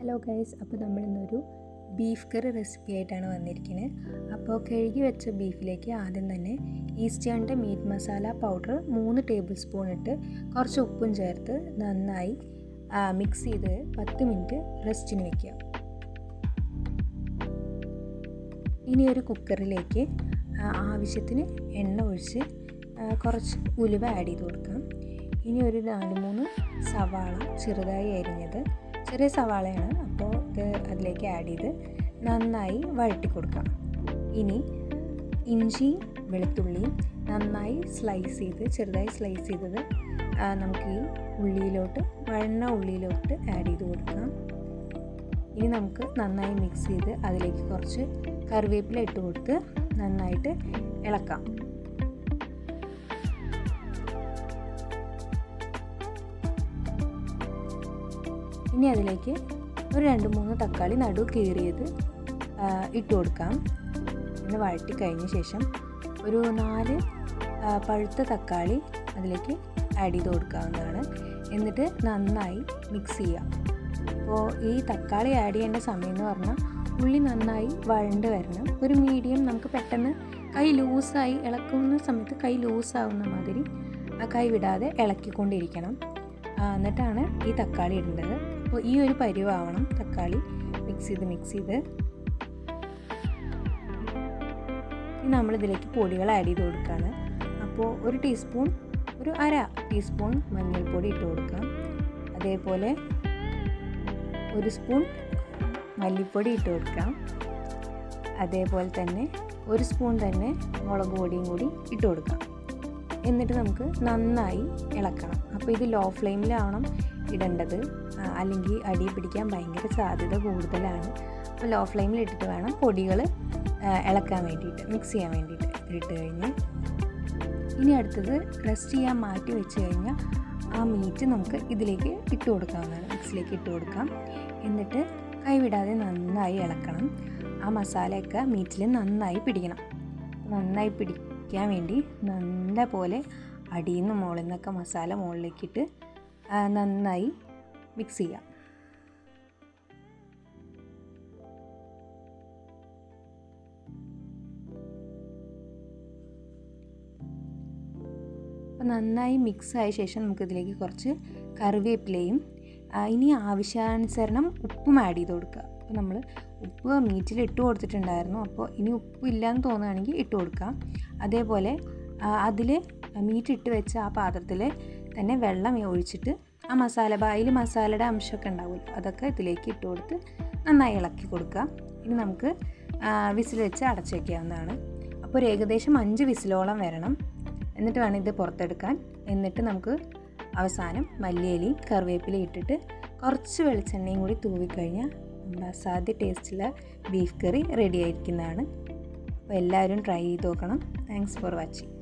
Hello guys, അപ്പോൾ നമ്മളിന്നൊരു beef കറി recipe ആയിട്ടാണ് വന്നിരിക്കുന്നത്. അപ്പോൾ കഴുകി വെച്ച ബീഫിലേക്ക് ആദ്യം തന്നെ ഈസ്റ്റേണിൻ്റെ meat masala powder 3 tablespoon ഇട്ട് കുറച്ച് ഉപ്പും ചേർത്ത് നന്നായി മിക്സ് ചെയ്ത് 10 മിനിറ്റ് റെസ്റ്റിന് വയ്ക്കുക. ഇനി ഒരു കുക്കറിലേക്ക് ആവശ്യത്തിന് എണ്ണ ഒഴിച്ച് കുറച്ച് ഉലുവ ആഡ് ചെയ്ത് കൊടുക്കാം. ഇനി ഒരു 4-3 സവാള ചെറുതായി അരിഞ്ഞത്, ചെറിയ സവാളയാണ്, അപ്പോൾ ഇത് അതിലേക്ക് ആഡ് ചെയ്ത് നന്നായി വഴറ്റി കൊടുക്കാം. ഇനി ഇഞ്ചി വെളുത്തുള്ളിയും നന്നായി ചെറുതായി സ്ലൈസ് ചെയ്തത് നമുക്ക് ഈ വഴന്ന ഉള്ളിയിലോട്ട് ആഡ് ചെയ്ത് കൊടുക്കാം. ഇനി നമുക്ക് നന്നായി മിക്സ് ചെയ്ത് അതിലേക്ക് കുറച്ച് കറിവേപ്പില ഇട്ട് കൊടുത്ത് നന്നായിട്ട് ഇളക്കാം. ഇനി അതിലേക്ക് ഒരു 2-3 തക്കാളി നടു കീറിയത് ഇട്ട് കൊടുക്കാം. ഇന്ന് വഴറ്റി കഴിഞ്ഞ ശേഷം ഒരു 4 പഴുത്ത തക്കാളി അതിലേക്ക് ആഡ് ചെയ്ത് കൊടുക്കാവുന്നതാണ്. എന്നിട്ട് നന്നായി മിക്സ് ചെയ്യാം. അപ്പോൾ ഈ തക്കാളി ആഡ് ചെയ്യേണ്ട സമയം എന്ന് പറഞ്ഞാൽ ഉള്ളി നന്നായി വഴണ്ട് വരണം. ഒരു മീഡിയം, നമുക്ക് പെട്ടെന്ന് കൈ ലൂസായി ഇളക്കുന്ന സമയത്ത് കൈ ലൂസാവുന്ന മാതിരി കൈ വിടാതെ ഇളക്കിക്കൊണ്ടിരിക്കണം. എന്നിട്ടാണ് ഈ തക്കാളി ഇടേണ്ടത്. അപ്പോൾ ഈ ഒരു പരുവാവണം തക്കാളി മിക്സ് ചെയ്ത് ഇനി നമ്മളിതിലേക്ക് പൊടികൾ ആഡ് ചെയ്ത് കൊടുക്കുകയാണ്. അപ്പോൾ ഒരു അര ടീസ്പൂൺ മഞ്ഞൾപ്പൊടി ഇട്ട് കൊടുക്കാം. അതേപോലെ 1 സ്പൂൺ മല്ലിപ്പൊടി ഇട്ട് കൊടുക്കാം. അതേപോലെ തന്നെ 1 സ്പൂൺ തന്നെ മുളക് പൊടിയും കൂടി ഇട്ട് കൊടുക്കാം. എന്നിട്ട് നമുക്ക് നന്നായി ഇളക്കണം. അപ്പോൾ ഇത് ലോ ഫ്ലെയിമിലാവണം ഇടേണ്ടത്, അല്ലെങ്കിൽ അടി പിടിക്കാൻ ഭയങ്കര സാധ്യത കൂടുതലാണ്. അപ്പോൾ ലോ ഫ്ലെയിമിൽ ഇട്ടിട്ട് വേണം പൊടികൾ ഇളക്കാൻ വേണ്ടിയിട്ട്, മിക്സ് ചെയ്യാൻ വേണ്ടിയിട്ട് ഇട്ട് കഴിഞ്ഞ് ഇനി അടുത്തത് റെസ്റ്റ് ചെയ്യാൻ മാറ്റി വെച്ച് കഴിഞ്ഞാൽ ആ മീറ്റ് നമുക്ക് ഇതിലേക്ക് ഇട്ട് കൊടുക്കാവുന്നതാണ്. മിക്സിലേക്ക് ഇട്ട് കൊടുക്കാം. എന്നിട്ട് കൈവിടാതെ നന്നായി ഇളക്കണം. ആ മസാലയൊക്കെ മീറ്റിൽ നന്നായി പിടിക്കണം. നന്നായി പിടിക്കാൻ വേണ്ടി നല്ല പോലെ അടിയിൽ നിന്ന് മുകളിൽ നിന്നൊക്കെ മസാല മുകളിലേക്കിട്ട് നന്നായി മിക്സ് ചെയ്യാം. അപ്പോൾ നന്നായി മിക്സ് ആയ ശേഷം നമുക്കിതിലേക്ക് കുറച്ച് കറിവേപ്പിലയും ഇനി ആവശ്യാനുസരണം ഉപ്പും ആഡ് ചെയ്ത് കൊടുക്കുക. അപ്പോൾ നമ്മൾ ഉപ്പ് മീറ്റിൽ ഇട്ട് കൊടുത്തിട്ടുണ്ടായിരുന്നു. അപ്പോൾ ഇനി ഉപ്പ് ഇല്ലയെന്ന് തോന്നുകയാണെങ്കിൽ ഇട്ട് കൊടുക്കാം. അതേപോലെ അതിൽ മീറ്റ് ഇട്ട് വെച്ച ആ പാത്രത്തിൽ തന്നെ വെള്ളം ഒഴിച്ചിട്ട് ആ മസാലയുടെ അംശമൊക്കെ ഉണ്ടാവില്ല, അതൊക്കെ ഇതിലേക്ക് ഇട്ട് കൊടുത്ത് നന്നായി ഇളക്കി കൊടുക്കുക. ഇനി നമുക്ക് വിസിൽ വെച്ച് അടച്ചു വയ്ക്കാവുന്നതാണ്. അപ്പോൾ ഒരു ഏകദേശം 5 വിസിലോളം വരണം. എന്നിട്ട് വേണം ഇത് പുറത്തെടുക്കാൻ. എന്നിട്ട് നമുക്ക് അവസാനം മല്ലിയിലയും കറിവേപ്പിലയും ഇട്ടിട്ട് കുറച്ച് വെളിച്ചെണ്ണയും കൂടി തൂവിക്കഴിഞ്ഞാൽ നമ്മുടെ അസാധ്യ ടേസ്റ്റുള്ള ബീഫ് കറി റെഡി ആയിരിക്കുന്നതാണ്. അപ്പോൾ എല്ലാവരും ട്രൈ ചെയ്ത് നോക്കണം. Thanks for watching.